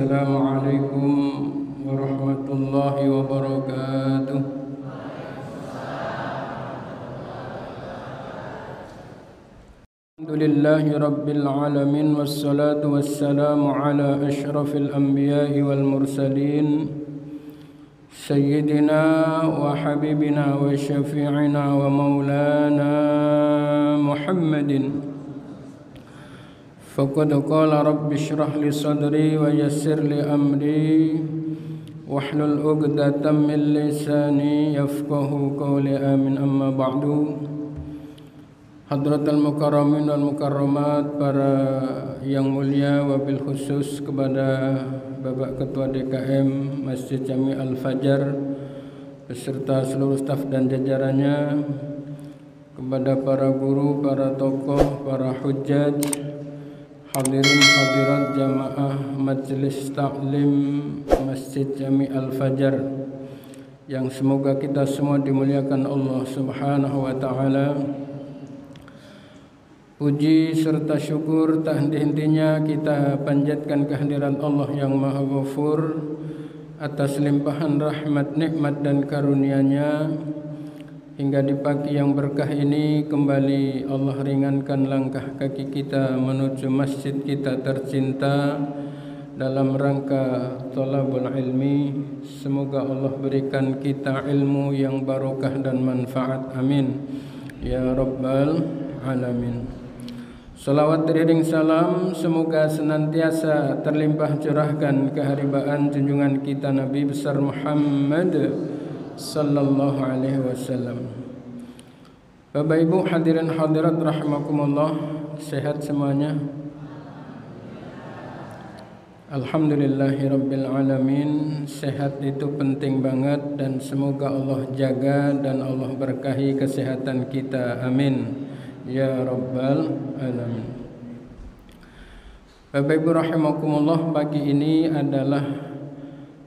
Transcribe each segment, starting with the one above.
Assalamualaikum warahmatullahi wabarakatuh. Alhamdulillahi rabbil alamin, wassalatu wassalamu ala asyrafil anbiya'i wal mursalin, sayyidina wa habibina wa syafi'ina wa maulana Muhammadin. Faqad qala rabbi shrah li sadri wa yassir li amri wahlul 'uqdatam min lisani yafqahu qawli, amin. Amma ba'du. Hadratal mukarramin wal mukarramat, para yang mulia, wabil khusus kepada Bapak Ketua DKM Masjid Jami Al-Fajar beserta seluruh staf dan jajarannya, kepada para guru, para tokoh, para hujjaj, hadirin hadirat jamaah Majelis Taklim Masjid Jami Al-Fajar, yang semoga kita semua dimuliakan Allah Subhanahu wa taala. Puji serta syukur tak henti-hentinya kita panjatkan kehadiran Allah yang Maha Ghafur atas limpahan rahmat, nikmat dan karunia-Nya, hingga di pagi yang berkah ini kembali Allah ringankan langkah kaki kita menuju masjid kita tercinta dalam rangka thalabul ilmi. Semoga Allah berikan kita ilmu yang barokah dan manfaat, amin ya rabbal alamin. Salawat beriring salam semoga senantiasa terlimpah curahkan keharibaan junjungan kita Nabi besar Muhammad sallallahu alaihi wasallam. Bapak Ibu hadirin hadirat rahimakumullah, sehat semuanya? Alhamdulillahirabbil alamin. Sehat itu penting banget, dan semoga Allah jaga dan Allah berkahi kesehatan kita, amin ya rabbal alamin. Bapak Ibu rahimakumullah, pagi ini adalah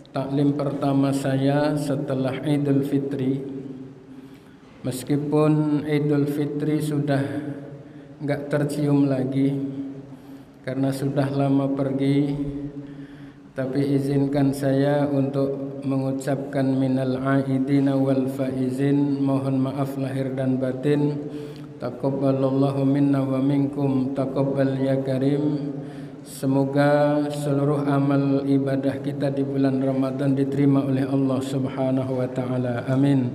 taklim pertama saya setelah Idul Fitri. Meskipun Idul Fitri sudah enggak tercium lagi karena sudah lama pergi, tapi izinkan saya untuk mengucapkan minal aidina wal faizin, mohon maaf lahir dan batin. Taqabbalallahu minna wa minkum, taqabbal ya karim. Semoga seluruh amal ibadah kita di bulan Ramadan diterima oleh Allah Subhanahu wa taala, amin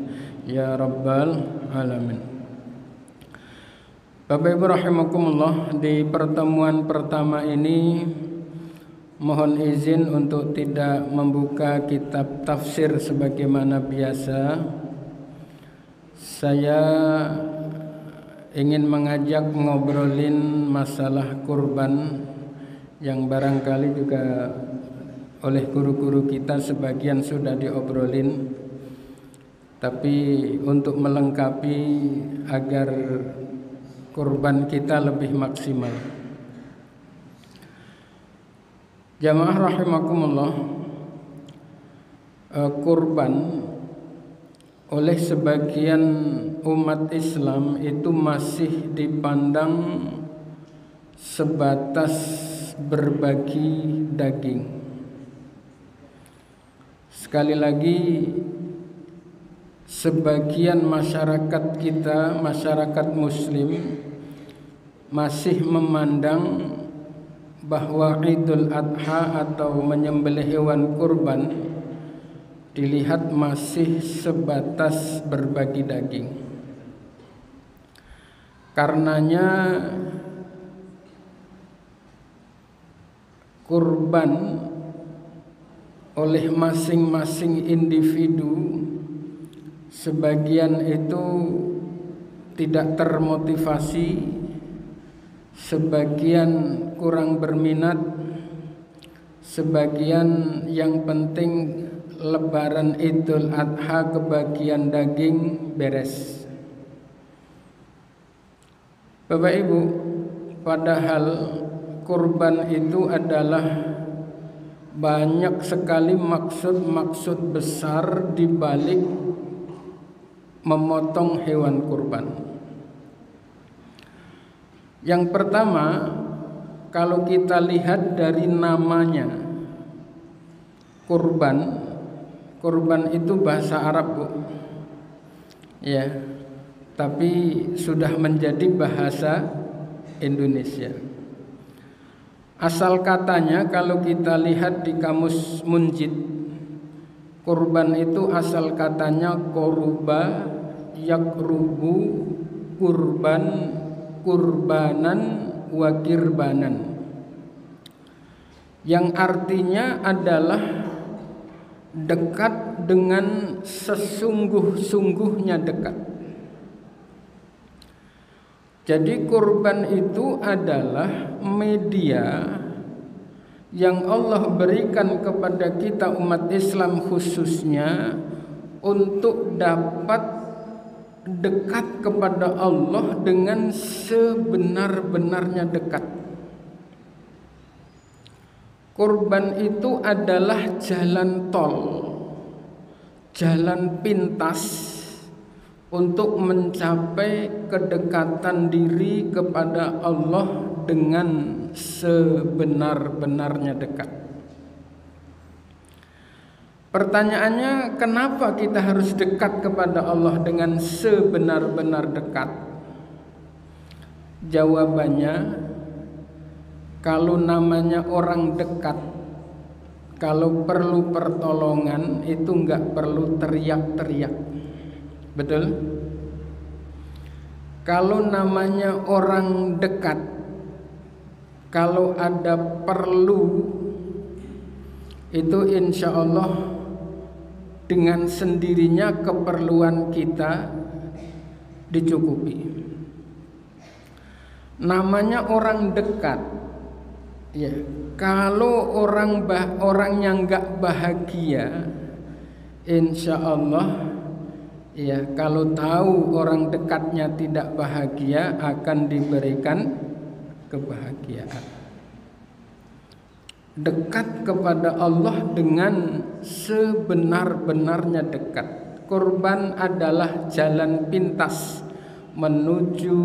ya rabbal alamin. Bapak Ibu rahimakumullah, di pertemuan pertama ini mohon izin untuk tidak membuka kitab tafsir sebagaimana biasa. Saya ingin mengajak ngobrolin masalah kurban yang barangkali juga oleh guru-guru kita sebagian sudah diobrolin, tapi untuk melengkapi agar kurban kita lebih maksimal. Jamaah rahimakumullah, kurban oleh sebagian umat Islam itu masih dipandang sebatas berbagi daging. Sekali lagi, sebagian masyarakat kita, masyarakat muslim, masih memandang bahwa Idul Adha atau menyembelih hewan kurban dilihat masih sebatas berbagi daging. Karenanya kurban oleh masing-masing individu sebagian itu tidak termotivasi, sebagian kurang berminat, sebagian yang penting Lebaran Idul Adha kebagian daging beres. Bapak Ibu, padahal kurban itu adalah banyak sekali maksud-maksud besar di balik memotong hewan kurban. Yang pertama, kalau kita lihat dari namanya, kurban. Kurban itu bahasa Arab, Bu. Ya. Tapi sudah menjadi bahasa Indonesia. Asal katanya kalau kita lihat di kamus Munjid, kurban itu asal katanya koruba yakrubu kurban kurbanan wa kirbanan, yang artinya adalah dekat dengan sesungguh-sungguhnya dekat. Jadi kurban itu adalah media yang Allah berikan kepada kita umat Islam khususnya untuk dapat dekat kepada Allah dengan sebenar-benarnya dekat. Kurban itu adalah jalan tol, jalan pintas untuk mencapai kedekatan diri kepada Allah dengan sebenar-benarnya dekat. Pertanyaannya, kenapa kita harus dekat kepada Allah dengan sebenar-benar dekat? Jawabannya, kalau namanya orang dekat, kalau perlu pertolongan itu nggak perlu teriak-teriak. Betul? Kalau namanya orang dekat, kalau ada perlu, itu insya Allah dengan sendirinya keperluan kita dicukupi. Namanya orang dekat, ya. Kalau orang yang nggak bahagia, insya Allah, ya, kalau tahu orang dekatnya tidak bahagia akan diberikan kebahagiaan. Dekat kepada Allah dengan sebenar-benarnya dekat. Kurban adalah jalan pintas menuju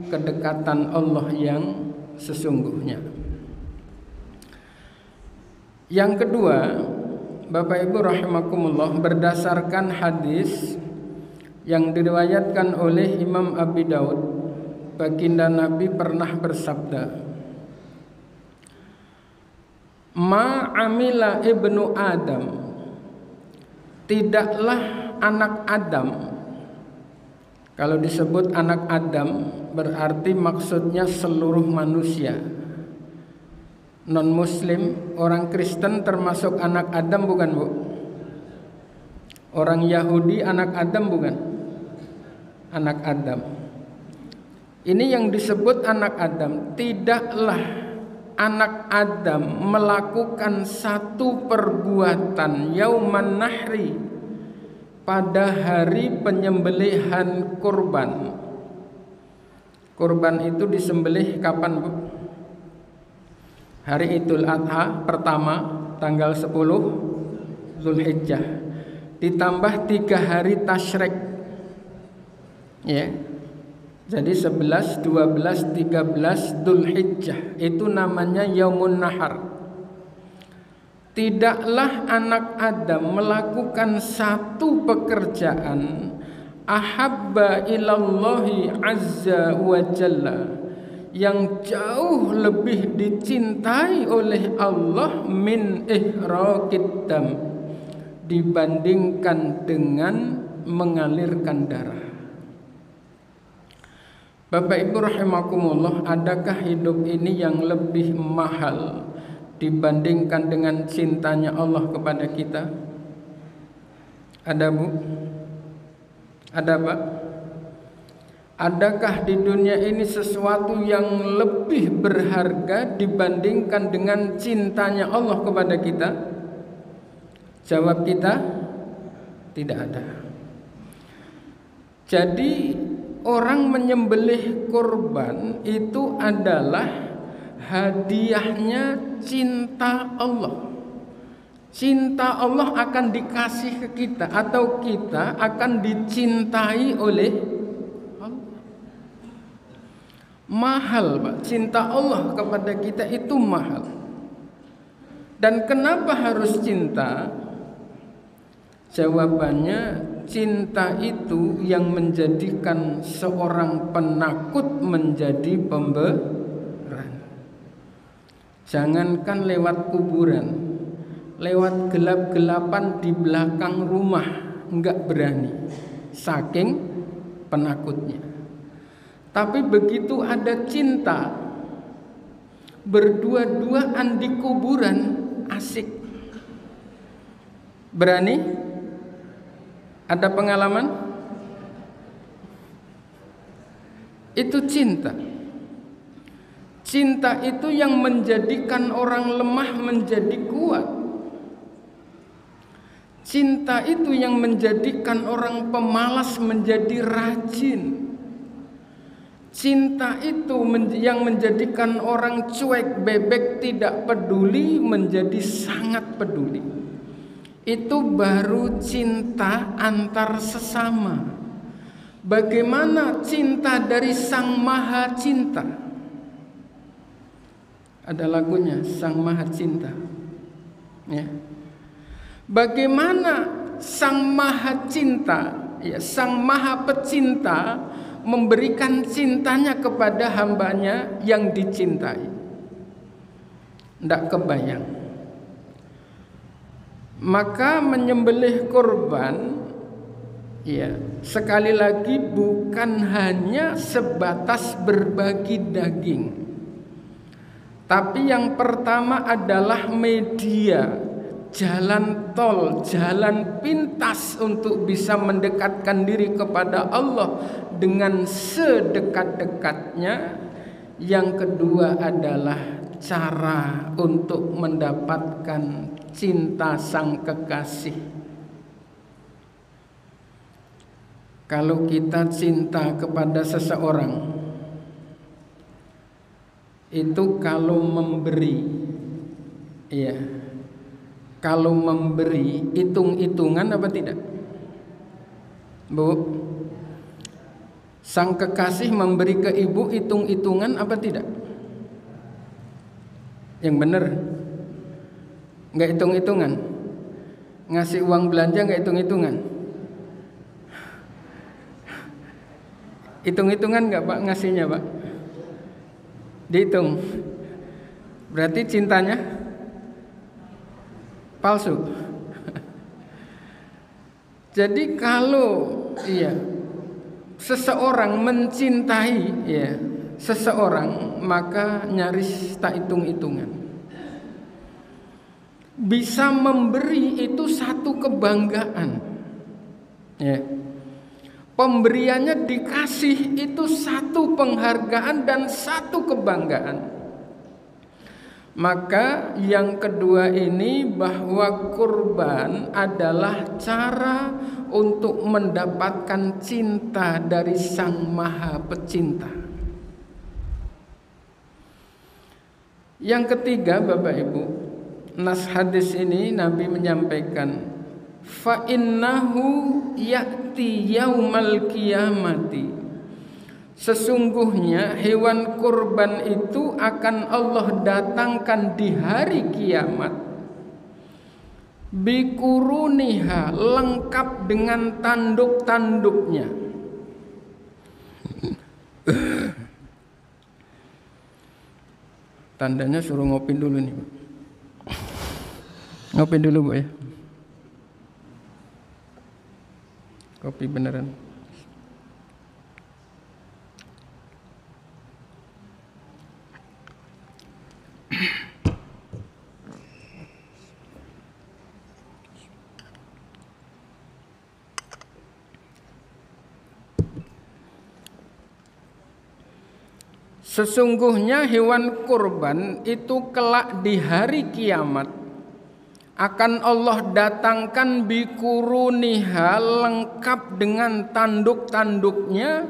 kedekatan Allah yang sesungguhnya. Yang kedua, Bapak Ibu rahimakumullah, berdasarkan hadis yang diriwayatkan oleh Imam Abi Daud, baginda Nabi pernah bersabda, "Ma amila ibnu Adam," tidaklah anak Adam. Kalau disebut anak Adam berarti maksudnya seluruh manusia. Non muslim, orang Kristen termasuk anak Adam bukan, Bu? Orang Yahudi anak Adam bukan? Anak Adam. Ini yang disebut anak Adam. Tidaklah anak Adam melakukan satu perbuatan yauman nahri, pada hari penyembelihan kurban. Kurban itu disembelih kapan, Bu? Hari Idul Adha pertama, tanggal 10 Zulhijjah, ditambah 3 hari tasyrik, ya. Jadi 11, 12, 13 Dzulhijjah itu namanya Yaumun Nahar. Tidaklah anak Adam melakukan satu pekerjaan ahabba ilallahi azza wa jalla, yang jauh lebih dicintai oleh Allah min ihraqid dam, dibandingkan dengan mengalirkan darah. Bapak Ibu rahimakumullah, adakah hidup ini yang lebih mahal dibandingkan dengan cintanya Allah kepada kita? Ada, Bu? Ada, Pak? Adakah di dunia ini sesuatu yang lebih berharga dibandingkan dengan cintanya Allah kepada kita? Jawab kita, tidak ada. Jadi orang menyembelih kurban itu adalah hadiahnya cinta Allah. Cinta Allah akan dikasih ke kita, atau kita akan dicintai oleh Allah. Mahal, Pak. Cinta Allah kepada kita itu mahal. Dan kenapa harus cinta? Jawabannya, cinta itu yang menjadikan seorang penakut menjadi pemberani. Jangankan lewat kuburan, lewat gelap-gelapan di belakang rumah enggak berani, saking penakutnya. Tapi begitu ada cinta, berdua-duaan di kuburan asik. Berani? Ada pengalaman? Itu cinta. Cinta itu yang menjadikan orang lemah menjadi kuat. Cinta itu yang menjadikan orang pemalas menjadi rajin. Cinta itu yang menjadikan orang cuek, bebek, tidak peduli menjadi sangat peduli. Itu baru cinta antar sesama. Bagaimana cinta dari Sang Maha Cinta? Ada lagunya, Sang Maha Cinta. Ya. Bagaimana Sang Maha Cinta, ya, Sang Maha Pecinta memberikan cintanya kepada hambanya yang dicintai? Tidak kebayang. Maka menyembelih kurban, ya, sekali lagi bukan hanya sebatas berbagi daging, tapi yang pertama adalah media, jalan tol, jalan pintas untuk bisa mendekatkan diri kepada Allah dengan sedekat-dekatnya. Yang kedua adalah cara untuk mendapatkan cinta sang kekasih. Kalau kita cinta kepada seseorang, itu kalau memberi, iya, kalau memberi hitung-hitungan apa tidak? Bu, sang kekasih memberi ke ibu hitung-hitungan apa tidak? Yang benar, nggak hitung-hitungan. Ngasih uang belanja nggak hitung-hitungan. Hitung-hitungan nggak Pak ngasihnya Pak? Dihitung. Berarti cintanya palsu. Jadi kalau seseorang mencintai seseorang, maka nyaris tak hitung-hitungan. Bisa memberi itu satu kebanggaan. Ya. Pemberiannya dikasih itu satu penghargaan dan satu kebanggaan. Maka yang kedua ini, bahwa kurban adalah cara untuk mendapatkan cinta dari Sang Maha Pecinta. Yang ketiga, Bapak Ibu, nas hadis ini Nabi menyampaikan, fa innahu ya'ti yaumal qiyamati, sesungguhnya hewan kurban itu akan Allah datangkan di hari kiamat, bikuruniha, lengkap dengan tanduk-tanduknya. Tandanya suruh ngopi dulu nih, ngopi dulu Bu ya. Kopi beneran. Sesungguhnya hewan kurban itu kelak di hari kiamat akan Allah datangkan bikuruniha, lengkap dengan tanduk-tanduknya,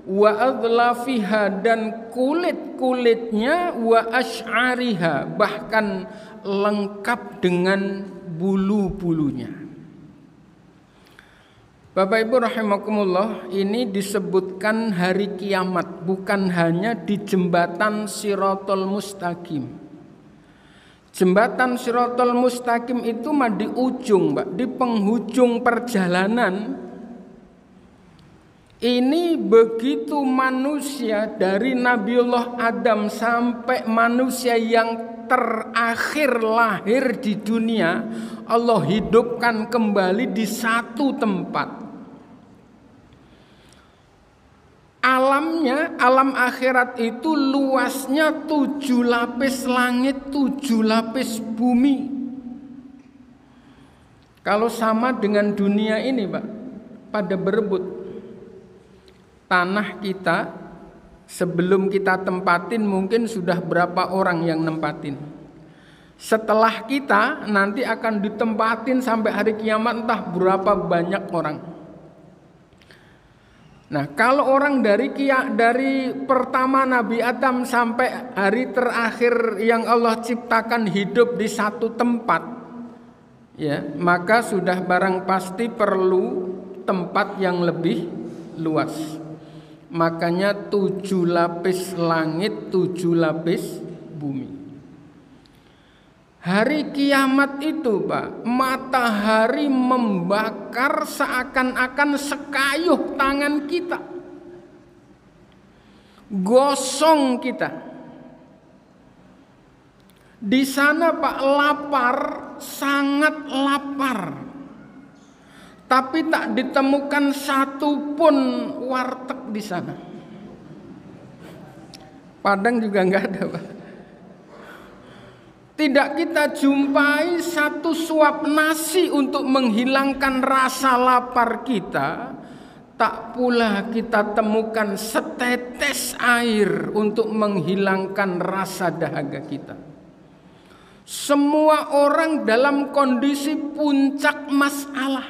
wa adlafiha, dan kulit-kulitnya, wa asy'ariha, bahkan lengkap dengan bulu-bulunya. Bapak Ibu rahimakumullah, ini disebutkan hari kiamat, bukan hanya di jembatan Shirathul Mustaqim. Jembatan Shiratal Mustaqim itu mah di ujung, Mbak, di penghujung perjalanan. Ini begitu manusia dari Nabiullah Adam sampai manusia yang terakhir lahir di dunia, Allah hidupkan kembali di satu tempat. Alamnya, alam akhirat itu luasnya 7 lapis langit, 7 lapis bumi. Kalau sama dengan dunia ini, Pak, pada berebut. Tanah kita sebelum kita tempatin mungkin sudah berapa orang yang nempatin. Setelah kita nanti akan ditempatin sampai hari kiamat entah berapa banyak orang. Nah, kalau orang dari pertama Nabi Adam sampai hari terakhir yang Allah ciptakan hidup di satu tempat, ya, maka sudah barang pasti perlu tempat yang lebih luas. Makanya 7 lapis langit, 7 lapis bumi. Hari kiamat itu, Pak, matahari membakar seakan-akan sekayuh tangan kita, gosong kita. Di sana, Pak, lapar, sangat lapar, tapi tak ditemukan satu pun warteg di sana. Padang juga nggak ada, Pak. Tidak kita jumpai satu suap nasi untuk menghilangkan rasa lapar kita. Tak pula kita temukan setetes air untuk menghilangkan rasa dahaga kita. Semua orang dalam kondisi puncak masalah.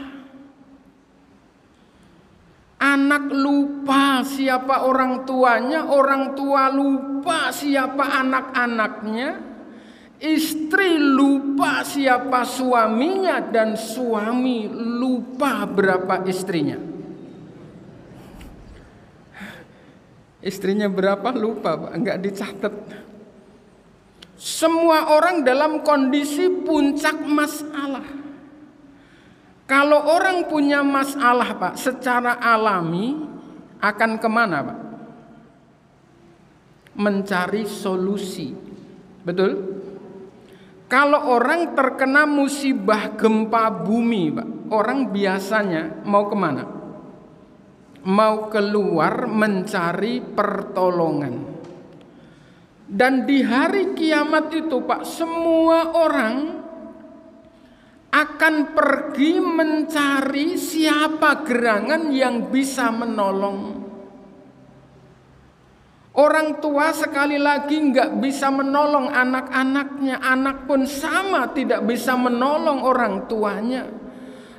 Anak lupa siapa orang tuanya, orang tua lupa siapa anak-anaknya. Istri lupa siapa suaminya dan suami lupa berapa istrinya. Istrinya berapa lupa, Pak, enggak dicatat. Semua orang dalam kondisi puncak masalah. Kalau orang punya masalah, Pak, secara alami akan kemana, Pak? Mencari solusi. Betul? Kalau orang terkena musibah gempa bumi, Pak, orang biasanya mau kemana? Mau keluar mencari pertolongan. Dan di hari kiamat itu, Pak, semua orang akan pergi mencari siapa gerangan yang bisa menolong. Orang tua sekali lagi nggak bisa menolong anak-anaknya, anak pun sama tidak bisa menolong orang tuanya.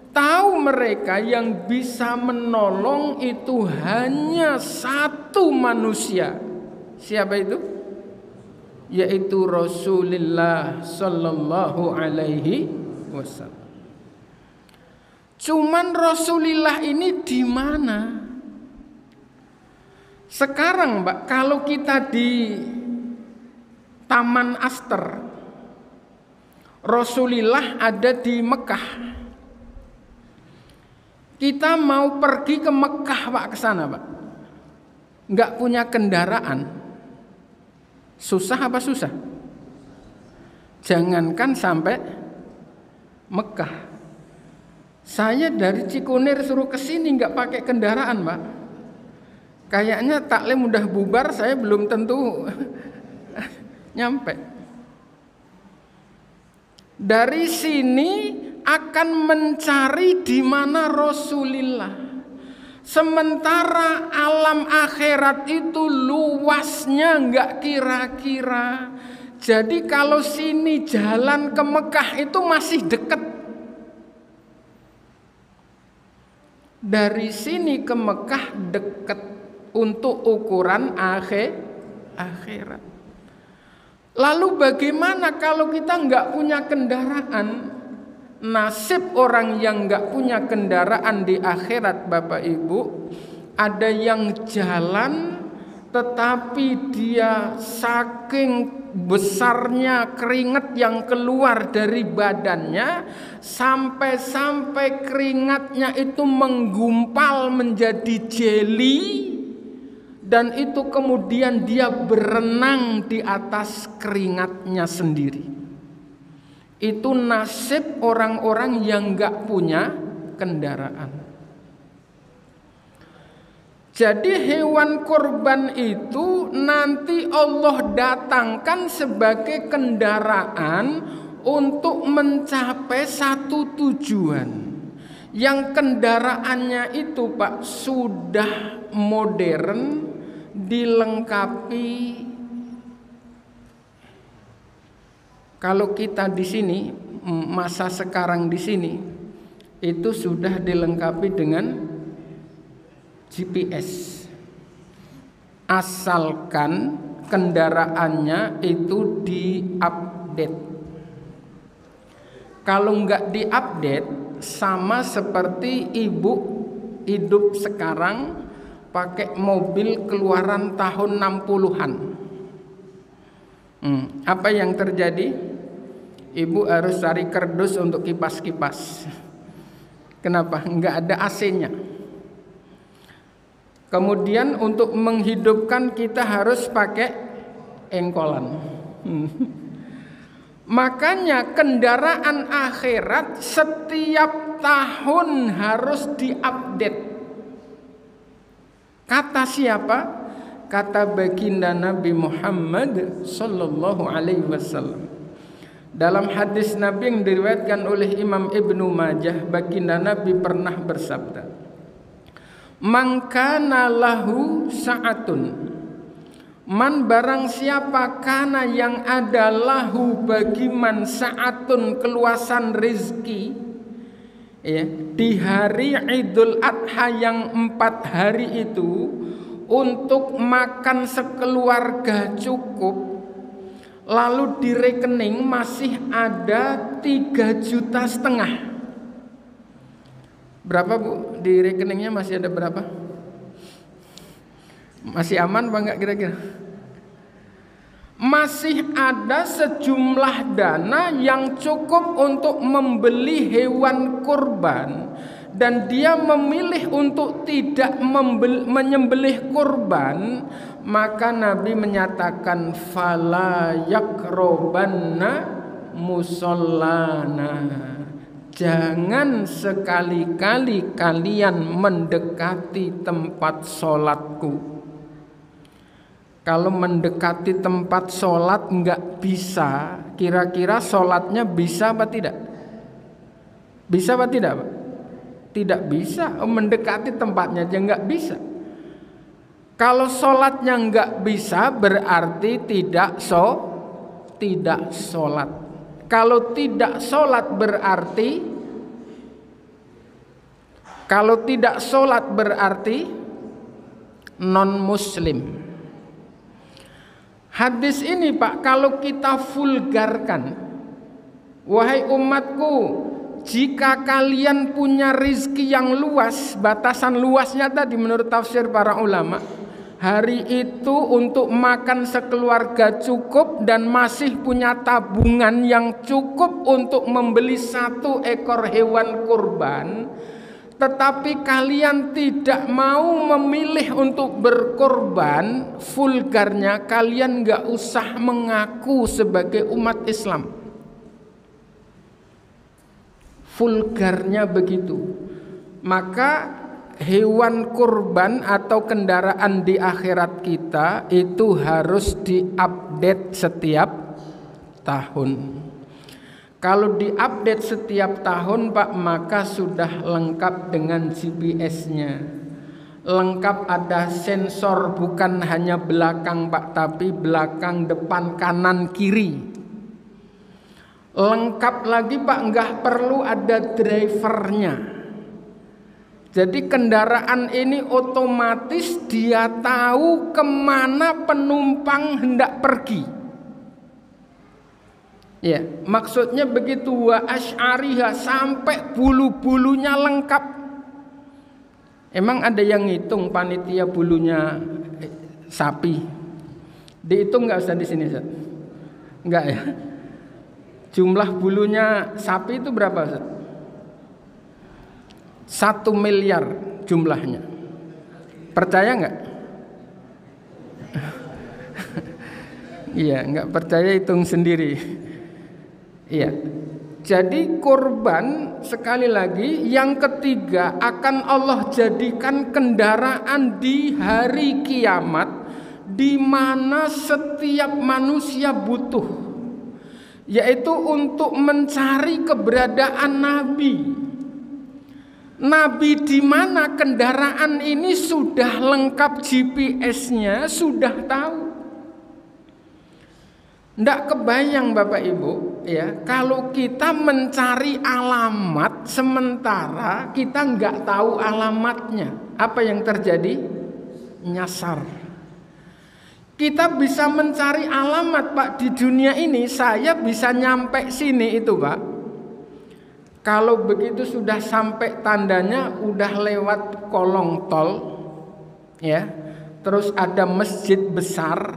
Tahu mereka yang bisa menolong itu hanya satu manusia. Siapa itu? Yaitu Rasulullah Sallallahu Alaihi Wasallam. Cuman Rasulullah ini di mana? Sekarang, Mbak, kalau kita di Taman Aster, Rasulullah ada di Mekah. Kita mau pergi ke Mekah, Pak, ke sana, Pak. Nggak punya kendaraan. Susah apa susah? Jangankan sampai Mekah. Saya dari Cikunir suruh ke sini nggak pakai kendaraan, Pak. Kayaknya taklim udah bubar, saya belum tentu nyampe. Dari sini akan mencari di mana Rasulullah. Sementara alam akhirat itu luasnya nggak kira-kira. Jadi kalau sini jalan ke Mekah itu masih dekat. Dari sini ke Mekah dekat. Untuk ukuran akhirat. Lalu bagaimana kalau kita nggak punya kendaraan? Nasib orang yang nggak punya kendaraan di akhirat, Bapak Ibu, ada yang jalan, tetapi dia saking besarnya keringat yang keluar dari badannya sampai keringatnya itu menggumpal menjadi jeli, dan itu kemudian dia berenang di atas keringatnya sendiri. Itu nasib orang-orang yang gak punya kendaraan. Jadi hewan kurban itu nanti Allah datangkan sebagai kendaraan untuk mencapai satu tujuan. Yang kendaraannya itu Pak sudah modern, dilengkapi. Kalau kita di sini, masa sekarang di sini itu sudah dilengkapi dengan GPS, asalkan kendaraannya itu diupdate. Kalau nggak diupdate, sama seperti ibu hidup sekarang pakai mobil keluaran tahun 60-an. Apa yang terjadi? Ibu harus cari kardus untuk kipas-kipas. Kenapa? Nggak ada AC-nya. Kemudian untuk menghidupkan kita harus pakai engkolan. Makanya kendaraan akhirat setiap tahun harus diupdate. Kata siapa? Kata baginda Nabi Muhammad sallallahu alaihi wasallam. Dalam hadis Nabi yang diriwayatkan oleh Imam Ibnu Majah, baginda Nabi pernah bersabda, "Man kana lahu sa'atun." Man barang siapa kana yang ada lahu bagi man sa'atun keluasan rizki, ya, di hari Idul Adha yang 4 hari itu untuk makan sekeluarga cukup, lalu di rekening masih ada 3,5 juta. Berapa Bu? Di rekeningnya masih ada berapa? Masih aman apa enggak kira-kira? Masih ada sejumlah dana yang cukup untuk membeli hewan kurban, dan dia memilih untuk tidak menyembelih kurban, maka Nabi menyatakan fala yakrobanna musallana. Jangan sekali-kali kalian mendekati tempat sholatku. Kalau mendekati tempat sholat enggak bisa, kira-kira sholatnya bisa apa tidak? Bisa apa tidak Pak? Tidak bisa. Mendekati tempatnya aja enggak bisa. Kalau sholatnya enggak bisa berarti tidak sholat. Kalau tidak sholat berarti non muslim. Hadis ini Pak kalau kita vulgarkan, wahai umatku, jika kalian punya rizki yang luas, batasan luasnya tadi menurut tafsir para ulama, hari itu untuk makan sekeluarga cukup dan masih punya tabungan yang cukup untuk membeli 1 ekor hewan kurban, tetapi kalian tidak mau memilih untuk berkorban, vulgarnya kalian gak usah mengaku sebagai umat Islam. Vulgarnya begitu. Maka hewan kurban atau kendaraan di akhirat kita itu harus diupdate setiap tahun. Kalau diupdate setiap tahun Pak, maka sudah lengkap dengan GPS-nya. Lengkap ada sensor, bukan hanya belakang Pak, tapi belakang, depan, kanan, kiri. Lengkap lagi Pak, nggak perlu ada drivernya. Jadi kendaraan ini otomatis dia tahu kemana penumpang hendak pergi. Ya, maksudnya begitu, wa asy'ariha, sampai bulu-bulunya lengkap. Emang ada yang ngitung panitia bulunya sapi. Dihitung nggak Ustaz di sini Ustaz? Enggak ya? Jumlah bulunya sapi itu berapa Ustaz? 1 miliar jumlahnya. Percaya nggak? Iya, nggak percaya hitung sendiri. Iya. Jadi kurban sekali lagi yang ketiga akan Allah jadikan kendaraan di hari kiamat, di mana setiap manusia butuh, yaitu untuk mencari keberadaan Nabi. Nabi di mana kendaraan ini sudah lengkap GPS-nya, sudah tahu. Nggak kebayang Bapak Ibu ya, kalau kita mencari alamat sementara kita nggak tahu alamatnya, apa yang terjadi? Nyasar. Kita bisa mencari alamat Pak di dunia ini, saya bisa nyampe sini itu Pak. Kalau begitu sudah sampai tandanya udah lewat kolong tol ya, terus ada masjid besar,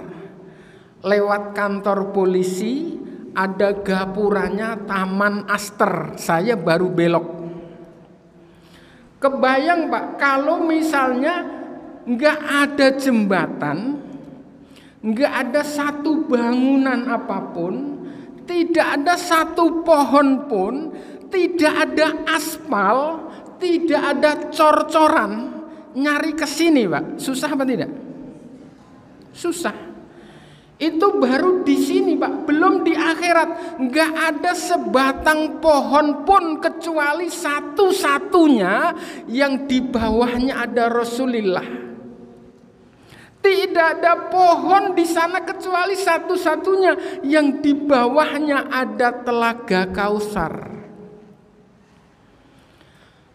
lewat kantor polisi, ada gapuranya Taman Aster, saya baru belok. Kebayang Pak, kalau misalnya nggak ada jembatan, nggak ada satu bangunan apapun, tidak ada satu pohon pun, tidak ada aspal, tidak ada cor-coran, nyari ke sini Pak, susah apa tidak? Susah. Itu baru di sini Pak, belum di akhirat. Nggak ada sebatang pohon pun kecuali satu-satunya yang di bawahnya ada Rasulullah. Tidak ada pohon di sana kecuali satu-satunya yang di bawahnya ada Telaga Kausar.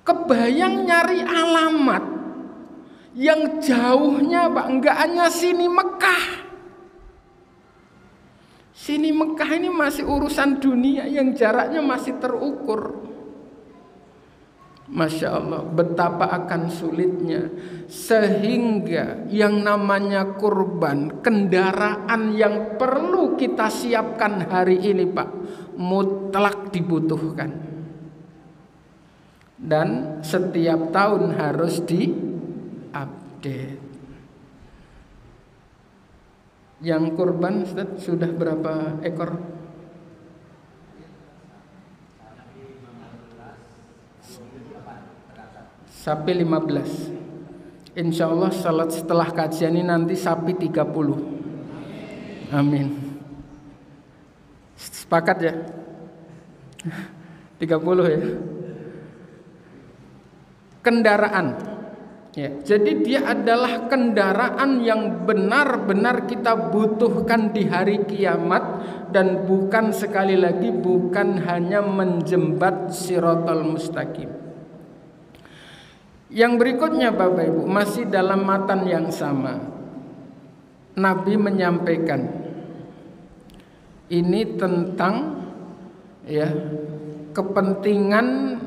Kebayang nyari alamat yang jauhnya Pak, nggak hanya sini Mekah. Sini Mekah ini masih urusan dunia yang jaraknya masih terukur. Masya Allah, betapa akan sulitnya. Sehingga yang namanya kurban, kendaraan yang perlu kita siapkan hari ini Pak, mutlak dibutuhkan. Dan setiap tahun harus diupdate. Yang kurban Ustaz, sudah berapa ekor? Sapi 15. Insya Allah salat setelah kajian ini nanti sapi 30. Amin. Sepakat ya? 30 ya. Kendaraan ya, jadi dia adalah kendaraan yang benar-benar kita butuhkan di hari kiamat, dan bukan, sekali lagi, bukan hanya menjembat Shiratal Mustaqim. Yang berikutnya Bapak Ibu, masih dalam matan yang sama, Nabi menyampaikan ini tentang ya kepentingan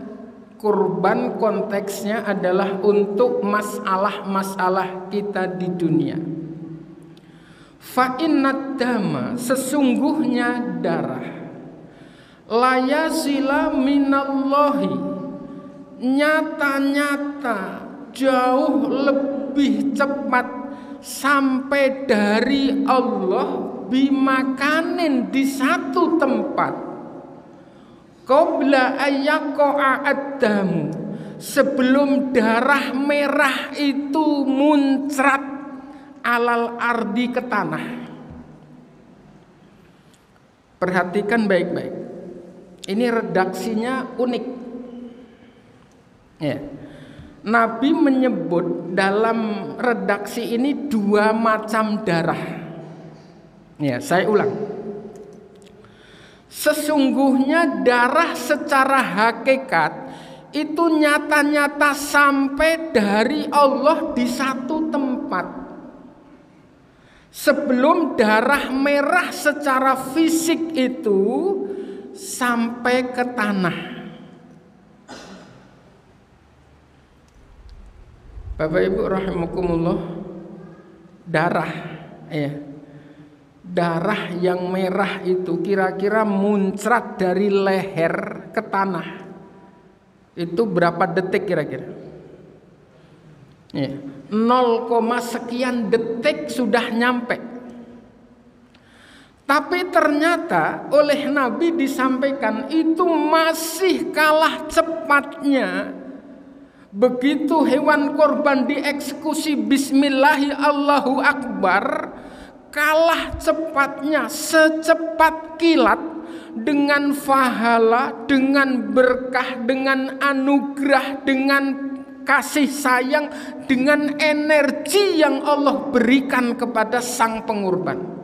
kurban, konteksnya adalah untuk masalah-masalah kita di dunia. Fa innad dama, sesungguhnya darah, la yasila minallahi, nyata-nyata jauh lebih cepat sampai dari Allah bimakanin, di satu tempat, qabla ayyaqa'a ad-damu, sebelum darah merah itu muncrat alal ardi, ke tanah. Perhatikan baik-baik, ini redaksinya unik ya. Nabi menyebut dalam redaksi ini 2 macam darah ya. Saya ulang, sesungguhnya darah secara hakikat itu nyata-nyata sampai dari Allah di satu tempat, sebelum darah merah secara fisik itu sampai ke tanah. Bapak Ibu rahimakumullah, darah, ya. Darah yang merah itu kira-kira muncrat dari leher ke tanah. Itu berapa detik kira-kira? Ya, 0, sekian detik sudah nyampe. Tapi ternyata oleh Nabi disampaikan itu masih kalah cepatnya. Begitu hewan korban dieksekusi bismillahi Allahu Akbar, kalah cepatnya, secepat kilat, dengan pahala, dengan berkah, dengan anugerah, dengan kasih sayang, dengan energi yang Allah berikan kepada sang pengorban.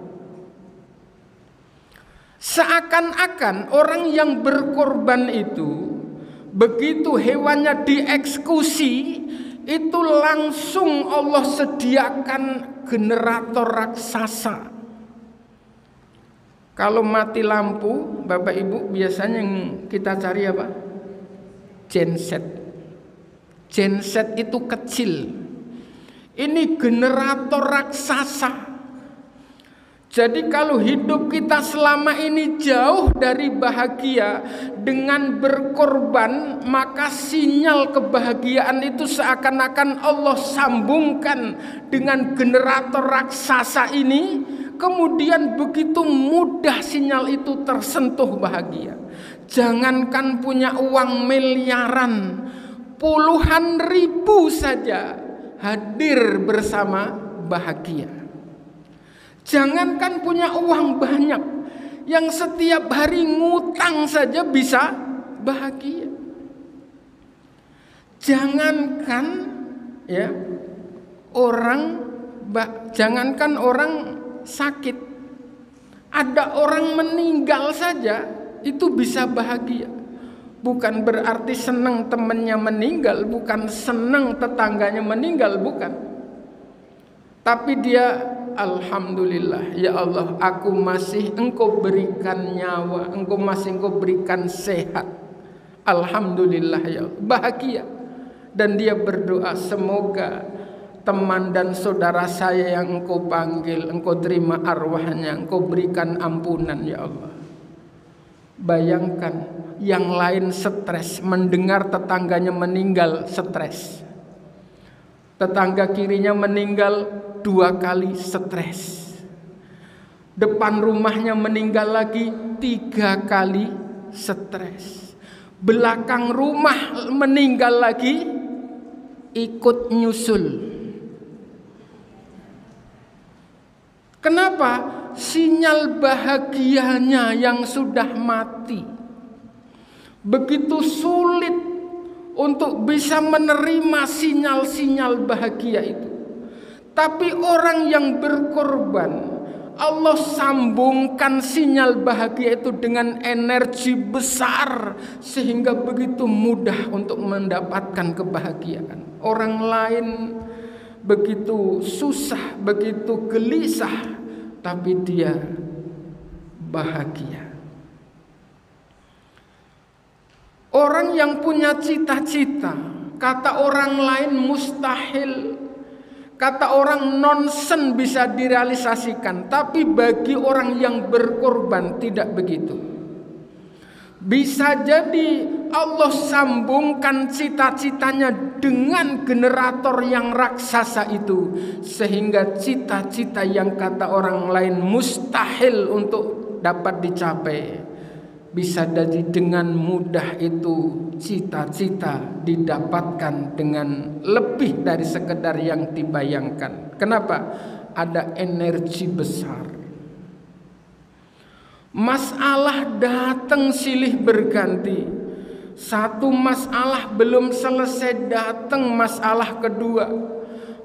Seakan-akan orang yang berkorban itu, begitu hewannya dieksekusi, itu langsung Allah sediakan generator raksasa. Kalau mati lampu, Bapak Ibu, biasanya yang kita cari apa? Genset. Genset itu kecil. Ini generator raksasa. Jadi kalau hidup kita selama ini jauh dari bahagia, dengan berkorban, maka sinyal kebahagiaan itu seakan-akan Allah sambungkan dengan generator raksasa ini. Kemudian begitu mudah sinyal itu tersentuh bahagia. Jangankan punya uang miliaran, puluhan ribu saja hadir bersama bahagia. Jangankan punya uang banyak, yang setiap hari ngutang saja bisa bahagia. Jangankan ya jangankan orang sakit, ada orang meninggal saja itu bisa bahagia. Bukan berarti senang temannya meninggal, bukan senang tetangganya meninggal, bukan. Tapi dia, alhamdulillah ya Allah, aku masih Engkau berikan nyawa, Engkau berikan sehat. Alhamdulillah ya Allah, bahagia. Dan dia berdoa, semoga teman dan saudara saya yang Engkau panggil, Engkau terima arwahnya, Engkau berikan ampunan ya Allah. Bayangkan yang lain stres, mendengar tetangganya meninggal stres. Tetangga kirinya meninggal 2 kali stres. Depan rumahnya meninggal lagi 3 kali stres. Belakang rumah meninggal lagi, ikut nyusul. Kenapa? Sinyal bahagianya yang sudah mati begitu sulit untuk bisa menerima sinyal-sinyal bahagia itu. Tapi orang yang berkorban, Allah sambungkan sinyal bahagia itu dengan energi besar, sehingga begitu mudah untuk mendapatkan kebahagiaan. Orang lain begitu susah, begitu gelisah, tapi dia bahagia. Orang yang punya cita-cita, kata orang lain mustahil, kata orang nonsen bisa direalisasikan, tapi bagi orang yang berkorban tidak begitu. Bisa jadi Allah sambungkan cita-citanya dengan generator yang raksasa itu, sehingga cita-cita yang kata orang lain mustahil untuk dapat dicapai, bisa jadi dengan mudah itu cita-cita didapatkan dengan lebih dari sekedar yang dibayangkan. Kenapa? Ada energi besar. Masalah datang silih berganti. Satu masalah belum selesai, datang masalah kedua.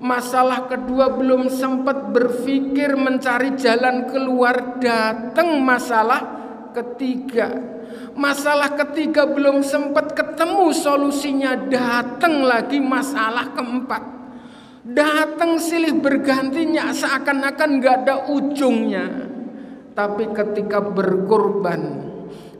Masalah kedua belum sempat berpikir mencari jalan keluar, datang masalah ketiga. Masalah ketiga belum sempat ketemu solusinya, datang lagi masalah keempat. Datang silih bergantinya, seakan-akan gak ada ujungnya. Tapi ketika berkorban,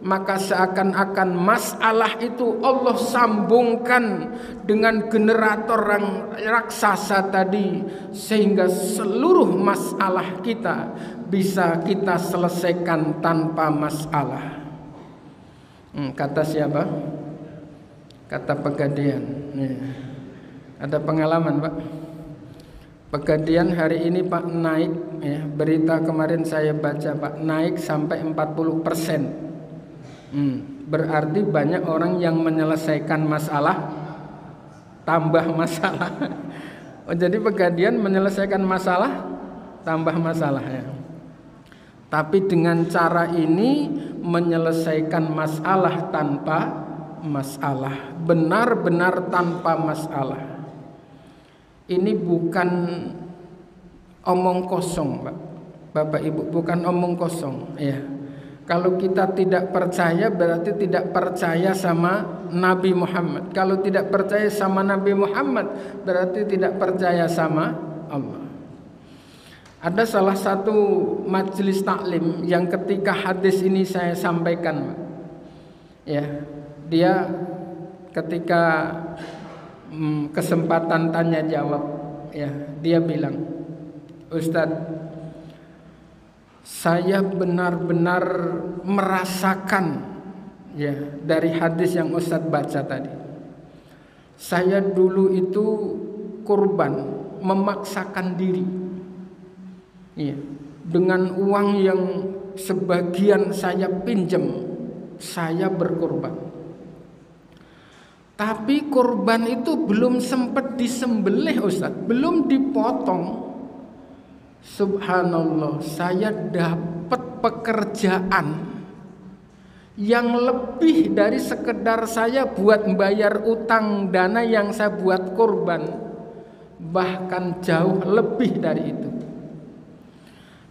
maka seakan-akan masalah itu Allah sambungkan dengan generator yang raksasa tadi, sehingga seluruh masalah kita bisa kita selesaikan tanpa masalah. Kata siapa? Kata Pegadaian. Ada pengalaman, Pak. Pegadaian hari ini, Pak, naik ya, berita kemarin saya baca, Pak, naik sampai 40%. Berarti banyak orang yang menyelesaikan masalah tambah masalah. Jadi Pegadaian menyelesaikan masalah tambah masalah ya. Tapi dengan cara ini menyelesaikan masalah tanpa masalah, benar-benar tanpa masalah. Ini bukan omong kosong, Pak. Bapak Ibu, bukan omong kosong ya. Kalau kita tidak percaya berarti tidak percaya sama Nabi Muhammad. Kalau tidak percaya sama Nabi Muhammad berarti tidak percaya sama Allah. Ada salah satu majelis taklim yang ketika hadis ini saya sampaikan, ya, dia ketika kesempatan tanya jawab, ya, dia bilang, Ustadz, saya benar-benar merasakan ya dari hadis yang Ustadz baca tadi. Saya dulu itu kurban, memaksakan diri ya, dengan uang yang sebagian saya pinjam, saya berkorban. Tapi korban itu belum sempat disembelih, Ustadz, belum dipotong. Subhanallah, saya dapat pekerjaan yang lebih dari sekedar saya buat membayar utang dana yang saya buat korban, bahkan jauh lebih dari itu.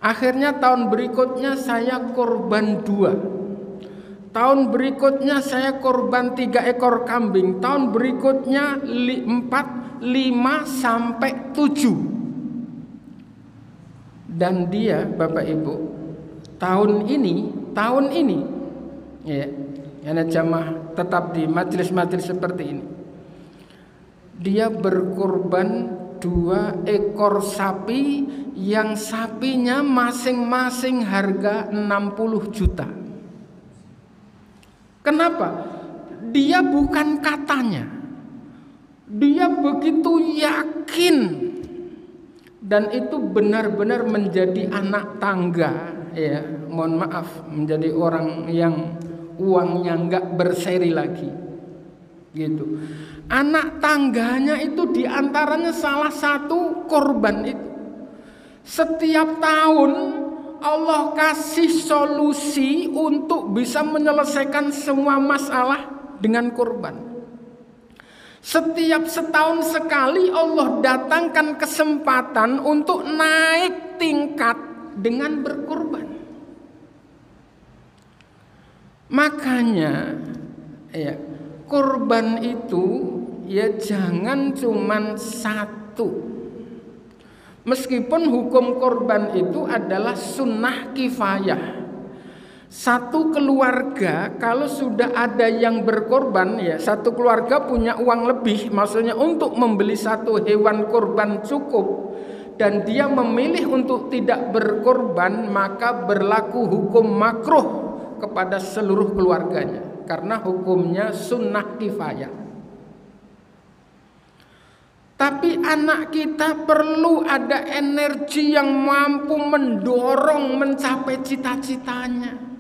Akhirnya tahun berikutnya saya korban 2, tahun berikutnya saya korban 3 ekor kambing, tahun berikutnya 4, 5 sampai 7. Dan dia, Bapak Ibu, tahun ini ya, karena jamaah tetap di majelis-majelis seperti ini, dia berkorban 2 ekor sapi yang sapinya masing-masing harga 60 juta. Kenapa? Dia bukan katanya, dia begitu yakin. Dan itu benar-benar menjadi anak tangga ya, mohon maaf, menjadi orang yang uangnya nggak berseri lagi gitu. Anak tangganya itu diantaranya salah satu korban itu. Setiap tahun Allah kasih solusi untuk bisa menyelesaikan semua masalah dengan korban. Setiap setahun sekali Allah datangkan kesempatan untuk naik tingkat dengan berkorban. Makanya ya, korban itu ya jangan cuman satu. Meskipun hukum korban itu adalah sunnah kifayah. Satu keluarga kalau sudah ada yang berkorban ya, satu keluarga punya uang lebih, maksudnya untuk membeli satu hewan korban cukup, dan dia memilih untuk tidak berkorban, maka berlaku hukum makruh kepada seluruh keluarganya karena hukumnya sunnah kifayah. Tapi anak kita perlu ada energi yang mampu mendorong mencapai cita-citanya.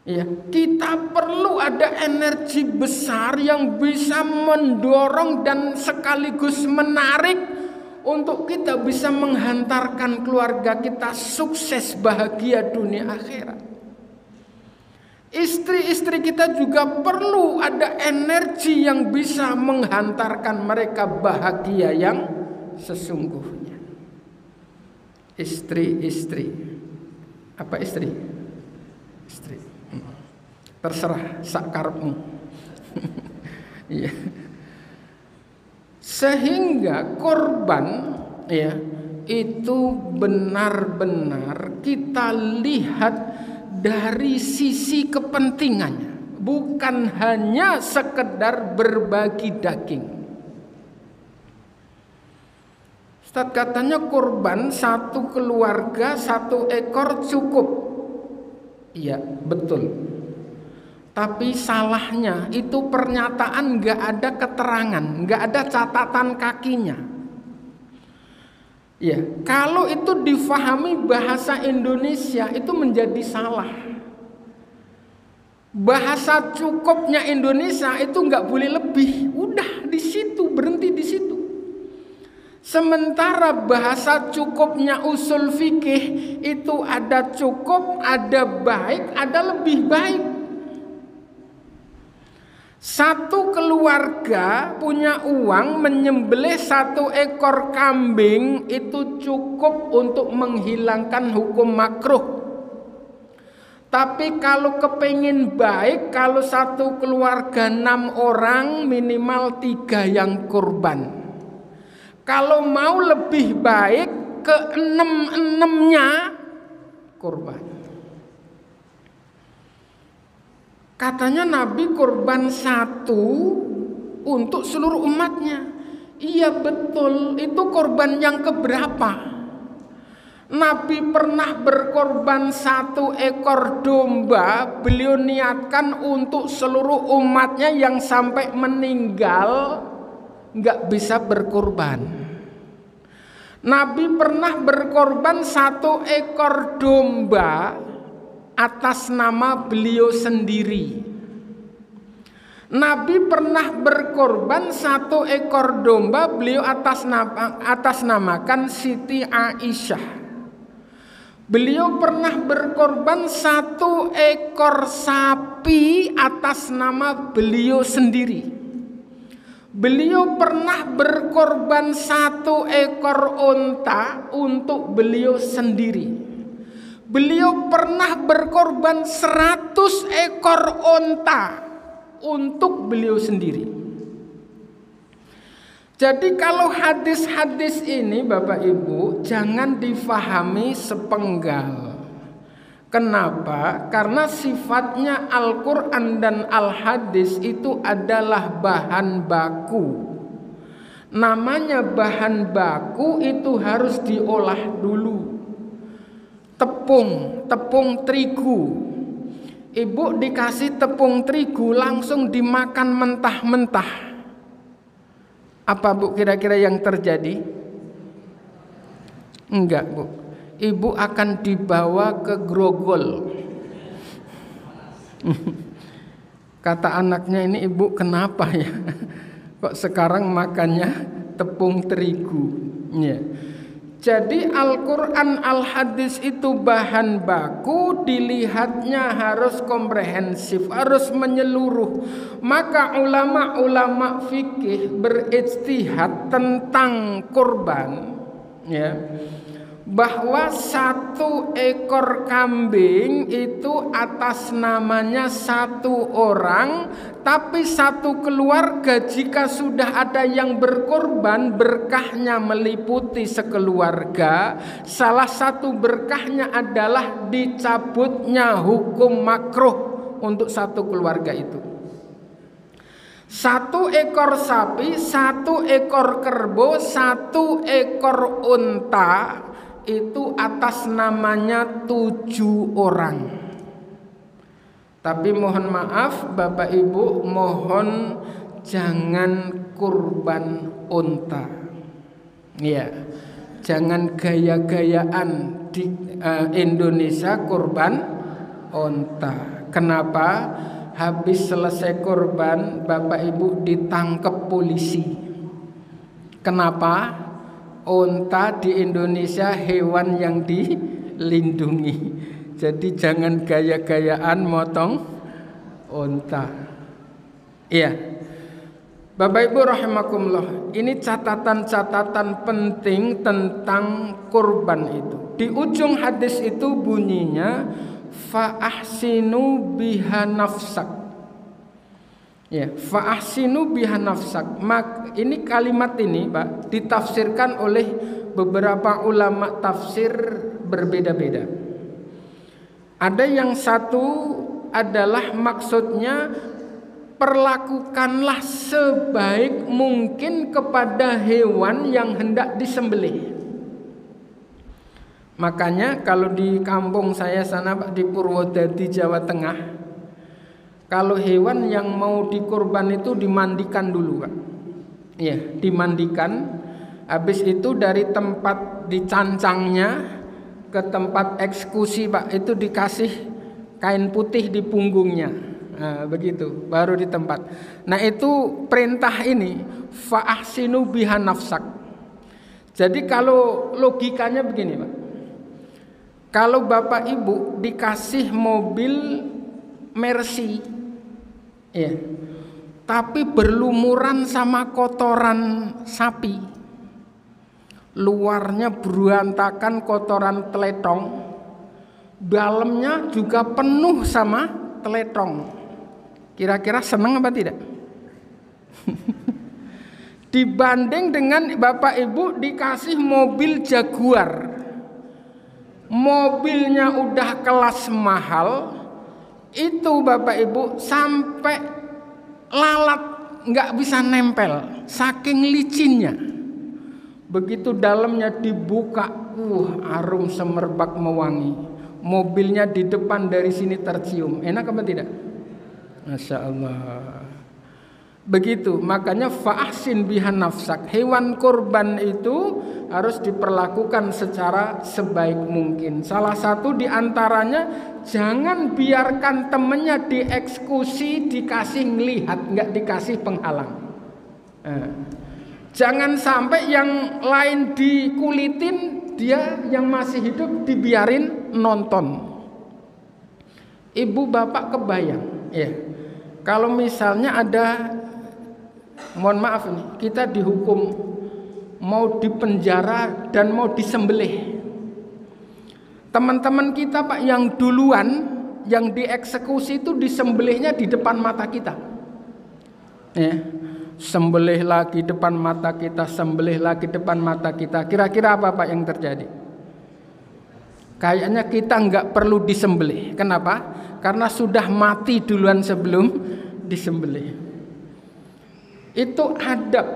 Ya, kita perlu ada energi besar yang bisa mendorong dan sekaligus menarik untuk kita bisa menghantarkan keluarga kita sukses bahagia dunia akhirat. Istri-istri kita juga perlu ada energi yang bisa menghantarkan mereka bahagia yang sesungguhnya. Istri-istri, apa istri? Istri. Terserah sakarmu. Ya. Sehingga korban ya itu benar-benar kita lihat dari sisi kepentingannya, bukan hanya sekedar berbagi daging. Ustaz, katanya kurban satu keluarga 1 ekor cukup. Iya, betul. Tapi salahnya itu pernyataan nggak ada keterangan, nggak ada catatan kakinya. Ya, kalau itu difahami bahasa Indonesia itu menjadi salah. Bahasa cukupnya Indonesia itu nggak boleh lebih. Udah di situ, berhenti di situ. Sementara bahasa cukupnya usul fikih itu ada cukup, ada baik, ada lebih baik. Satu keluarga punya uang menyembelih 1 ekor kambing itu cukup untuk menghilangkan hukum makruh. Tapi kalau kepingin baik, kalau satu keluarga 6 orang minimal 3 yang kurban. Kalau mau lebih baik ke 6-6-nya kurban. Katanya Nabi kurban 1 untuk seluruh umatnya. Iya betul, itu korban yang keberapa? Nabi pernah berkorban 1 ekor domba. Beliau niatkan untuk seluruh umatnya yang sampai meninggal nggak bisa berkorban. Nabi pernah berkorban 1 ekor domba atas nama beliau sendiri. Nabi pernah berkorban 1 ekor domba, beliau atas namakan Siti Aisyah. Beliau pernah berkorban 1 ekor sapi atas nama beliau sendiri. Beliau pernah berkorban 1 ekor unta untuk beliau sendiri. Beliau pernah berkorban 100 ekor unta untuk beliau sendiri. Jadi kalau hadis-hadis ini Bapak Ibu jangan difahami sepenggal. Kenapa? Karena sifatnya Al-Quran dan Al-Hadis itu adalah bahan baku. Namanya bahan baku itu harus diolah dulu. Tepung terigu. Ibu dikasih tepung terigu langsung dimakan mentah-mentah. Apa Bu kira-kira yang terjadi? Enggak Bu. Ibu akan dibawa ke grogol. Kata anaknya, ini ibu kenapa ya? Kok sekarang makannya tepung terigu? Ya. Jadi Al-Quran Al-Hadis itu bahan baku, dilihatnya harus komprehensif, harus menyeluruh. Maka ulama-ulama fikih berijtihad tentang kurban, ya, bahwa 1 ekor kambing itu atas namanya 1 orang, tapi 1 keluarga jika sudah ada yang berkorban, berkahnya meliputi sekeluarga. Salah satu berkahnya adalah dicabutnya hukum makruh untuk 1 keluarga itu. 1 ekor sapi, 1 ekor kerbau, 1 ekor unta itu atas namanya 7 orang. Tapi mohon maaf Bapak Ibu, mohon jangan kurban unta. Ya, jangan gaya-gayaan di Indonesia kurban unta. Kenapa? Habis selesai kurban Bapak Ibu ditangkap polisi. Kenapa? Unta di Indonesia hewan yang dilindungi. Jadi jangan gaya-gayaan motong unta. Iya. Bapak Ibu rahimakumullah, ini catatan-catatan penting tentang kurban itu. Di ujung hadis itu bunyinya fa ahsinu biha nafsak. Ya, fa ahsinu biha nafsak. Ini kalimat ini, Pak, ditafsirkan oleh beberapa ulama tafsir berbeda-beda. Ada yang satu adalah maksudnya perlakukanlah sebaik mungkin kepada hewan yang hendak disembelih. Makanya kalau di kampung saya sana Pak, di Purwodadi, Jawa Tengah, kalau hewan yang mau dikurban itu dimandikan dulu Pak. Iya, dimandikan. Habis itu dari tempat dicancangnya ke tempat eksekusi Pak, itu dikasih kain putih di punggungnya. Nah, begitu, baru di tempat. Nah, itu perintah ini fa ahsinu biha nafsak. Jadi kalau logikanya begini Pak. Kalau Bapak Ibu dikasih mobil Mercy, ya, tapi berlumuran sama kotoran sapi, luarnya berantakan kotoran teletong, dalamnya juga penuh sama teletong, kira-kira senang apa tidak? Dibanding dengan Bapak Ibu dikasih mobil Jaguar, mobilnya udah kelas mahal, itu Bapak Ibu sampai lalat nggak bisa nempel, saking licinnya. Begitu dalamnya dibuka, harum semerbak mewangi. Mobilnya di depan dari sini tercium, enak apa tidak? Masya Allah. Begitu, makanya fa'ahsin biha nafsak. Hewan kurban itu harus diperlakukan secara sebaik mungkin. Salah satu diantaranya, jangan biarkan temennya dieksekusi dikasih ngelihat, nggak dikasih penghalang. Jangan sampai yang lain dikulitin, dia yang masih hidup dibiarin nonton. Ibu bapak kebayang, ya, kalau misalnya ada, mohon maaf nih, kita dihukum mau dipenjara dan mau disembelih. Teman-teman kita Pak yang duluan yang dieksekusi itu disembelihnya di depan mata kita. Ya, sembelih lagi depan mata kita, sembelih lagi depan mata kita. Kira-kira apa Pak yang terjadi? Kayaknya kita nggak perlu disembelih. Kenapa? Karena sudah mati duluan sebelum disembelih. Itu adab,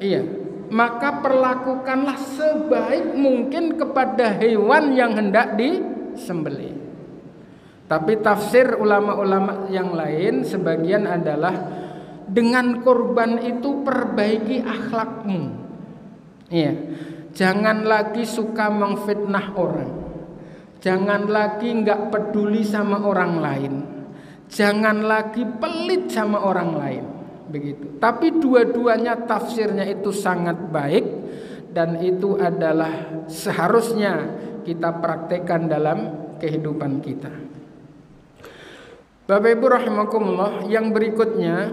iya. Maka perlakukanlah sebaik mungkin kepada hewan yang hendak disembelih. Tapi tafsir ulama-ulama yang lain sebagian adalah dengan korban itu perbaiki akhlakmu. Iya. Jangan lagi suka memfitnah orang. Jangan lagi nggak peduli sama orang lain. Jangan lagi pelit sama orang lain. Begitu. Tapi dua-duanya tafsirnya itu sangat baik dan itu adalah seharusnya kita praktekkan dalam kehidupan kita. Bapak Ibu rahimakumullah, yang berikutnya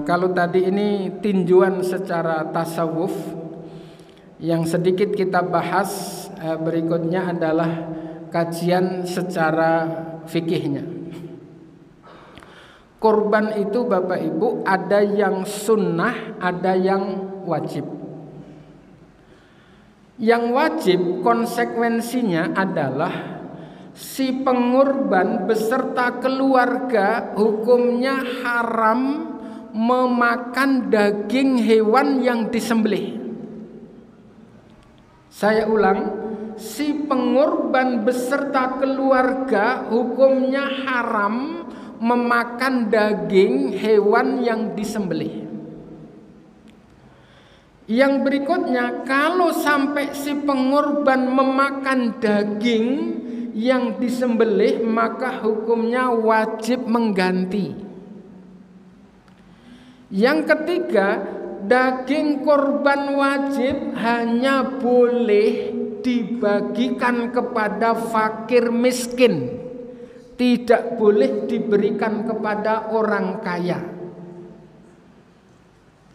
kalau tadi ini tinjauan secara tasawuf, yang sedikit kita bahas berikutnya adalah kajian secara fikihnya. Korban itu Bapak Ibu ada yang sunnah, ada yang wajib. Yang wajib konsekuensinya adalah si pengorban beserta keluarga hukumnya haram memakan daging hewan yang disembelih. Saya ulang, si pengorban beserta keluarga hukumnya haram memakan daging hewan yang disembelih. Yang berikutnya, kalau sampai si pengorban memakan daging yang disembelih, maka hukumnya wajib mengganti. Yang ketiga, daging korban wajib hanya boleh dibagikan kepada fakir miskin, tidak boleh diberikan kepada orang kaya.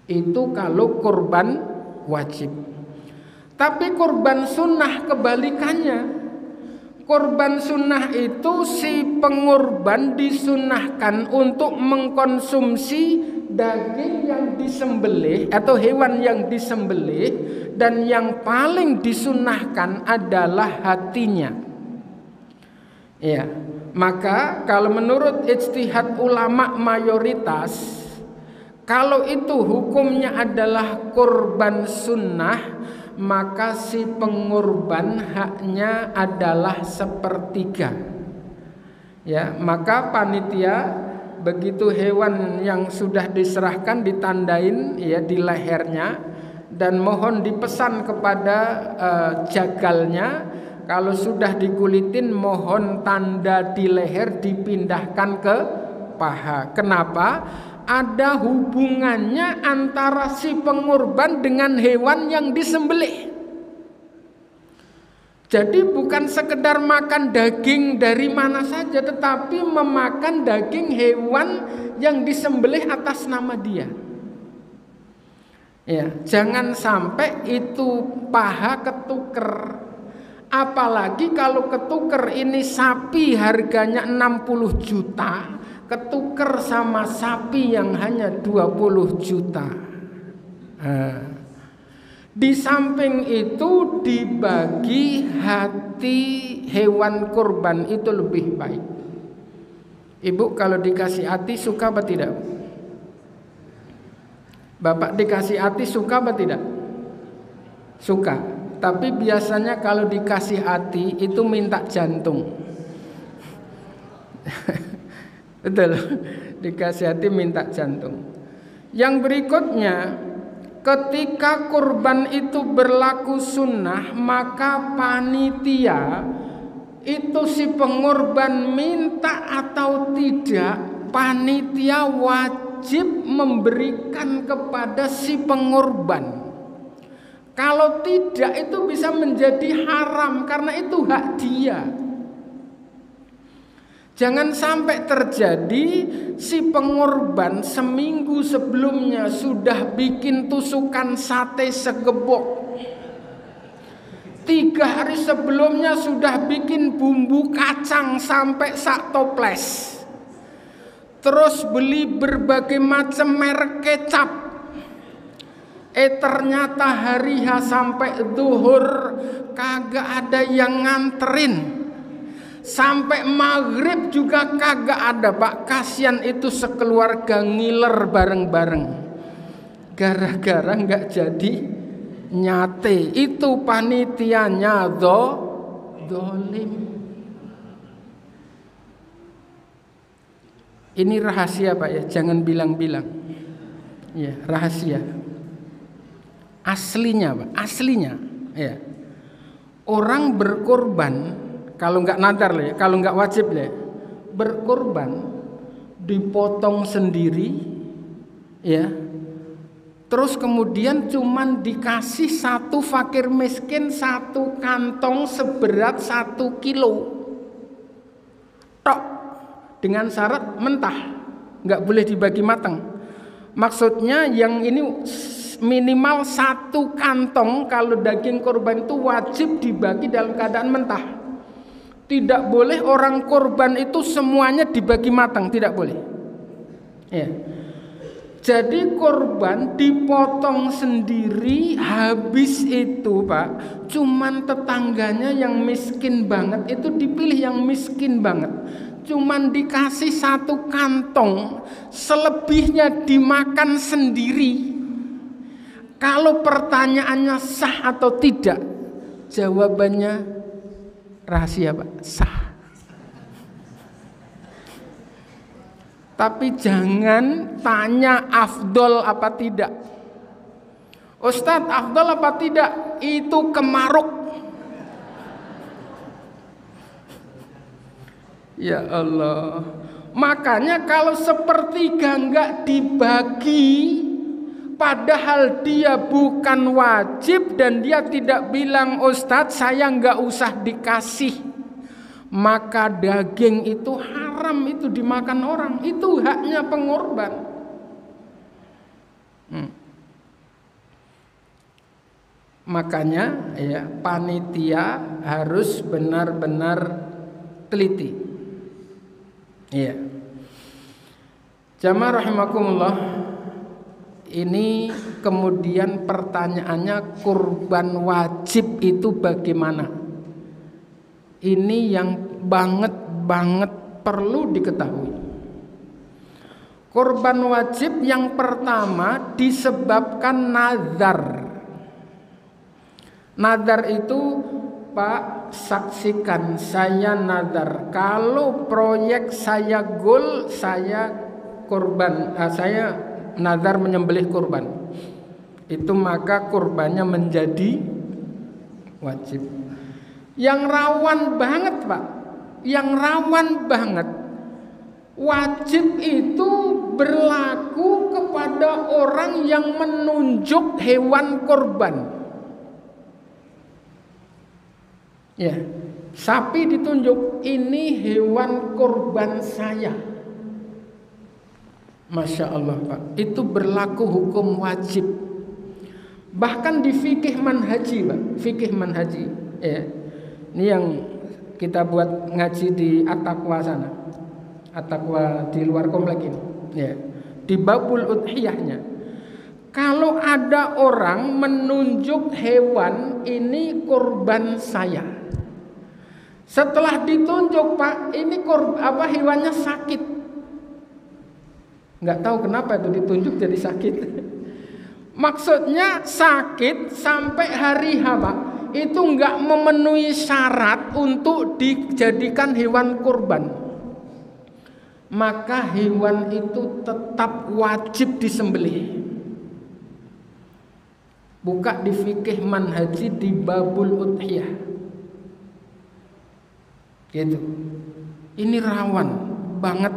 Itu kalau korban wajib. Tapi korban sunnah kebalikannya. Korban sunnah itu si pengorban disunnahkan untuk mengkonsumsi daging yang disembelih atau hewan yang disembelih, dan yang paling disunnahkan adalah hatinya. Ya, maka kalau menurut ijtihad ulama mayoritas, kalau itu hukumnya adalah kurban sunnah, maka si pengurban haknya adalah 1/3. Ya, maka panitia begitu hewan yang sudah diserahkan ditandain ya di lehernya, dan mohon dipesan kepada jagalnya, kalau sudah dikulitin mohon tanda di leher dipindahkan ke paha. Kenapa? Ada hubungannya antara si pengurban dengan hewan yang disembelih. Jadi bukan sekedar makan daging dari mana saja, tetapi memakan daging hewan yang disembelih atas nama dia. Ya, jangan sampai itu paha ketuker. Apalagi kalau ketuker ini sapi harganya 60 juta, ketuker sama sapi yang hanya 20 juta. Di samping itu dibagi hati hewan kurban itu lebih baik. Ibu kalau dikasih hati suka apa tidak? Bapak dikasih hati suka apa tidak? Suka. Tapi biasanya kalau dikasih hati itu minta jantung. Betul. Dikasih hati minta jantung. Yang berikutnya, ketika kurban itu berlaku sunnah, maka panitia itu si pengurban minta atau tidak, panitia wajib memberikan kepada si pengurban. Kalau tidak itu bisa menjadi haram karena itu hak dia. Jangan sampai terjadi si pengorban seminggu sebelumnya sudah bikin tusukan sate segebok, 3 hari sebelumnya sudah bikin bumbu kacang sampai sak toples, terus beli berbagai macam merek kecap. Ternyata hari H sampai zuhur kagak ada yang nganterin. Sampai maghrib juga kagak ada, Pak. Kasihan itu sekeluarga ngiler bareng-bareng gara-gara nggak jadi nyate. Itu panitianya dolim. Ini rahasia, Pak ya, jangan bilang-bilang. Ya, rahasia. Aslinya, Pak, aslinya. Ya. Orang berkorban, kalau nggak nadar ya, kalau nggak wajib ya, berkorban dipotong sendiri, ya. Terus kemudian cuman dikasih satu fakir miskin 1 kantong seberat 1 kilo, tok, dengan syarat mentah, nggak boleh dibagi matang. Maksudnya yang ini minimal 1 kantong kalau daging korban itu wajib dibagi dalam keadaan mentah. Tidak boleh orang korban itu semuanya dibagi matang, tidak boleh. Ya. Jadi korban dipotong sendiri, habis itu Pak, cuman tetangganya yang miskin banget itu dipilih yang miskin banget. Cuman dikasih 1 kantong, selebihnya dimakan sendiri. Kalau pertanyaannya sah atau tidak, jawabannya rahasia, Pak, sah. Tapi jangan tanya afdol apa tidak. Ustadz, afdol apa tidak? Itu kemaruk. Ya Allah. Makanya kalau 1/3 enggak dibagi, padahal dia bukan wajib dan dia tidak bilang, Ustadz saya enggak usah dikasih, maka daging itu haram, itu dimakan orang, itu haknya pengorban. Makanya ya, panitia harus benar-benar teliti. Iya. Jamaah rahimakumullah, ini kemudian pertanyaannya, kurban wajib itu bagaimana? Ini yang banget banget perlu diketahui. Kurban wajib yang pertama disebabkan nazar. Nazar itu, Pak, saksikan, saya nazar kalau proyek saya goal, saya kurban, saya nazar menyembelih kurban. Itu maka kurbannya menjadi wajib. Yang rawan banget, Pak, yang rawan banget, wajib itu berlaku kepada orang yang menunjuk hewan kurban. Ya, sapi ditunjuk, ini hewan kurban saya. Masya Allah, Pak, itu berlaku hukum wajib. Bahkan di fikih manhaji, Pak, fikih manhaji, ya. Ini yang kita buat ngaji di At-Taqwa sana, At-Taqwa di luar komplek ini, ya. Di babul udhiyahnya, kalau ada orang menunjuk hewan, ini kurban saya. Setelah ditunjuk, Pak, ini hewannya sakit. Nggak tahu kenapa itu ditunjuk jadi sakit. Maksudnya sakit sampai hari H, Pak, itu nggak memenuhi syarat untuk dijadikan hewan kurban. Maka hewan itu tetap wajib disembelih. Buka di fikih manhaji di babul udhiyah. Gitu. Ini rawan banget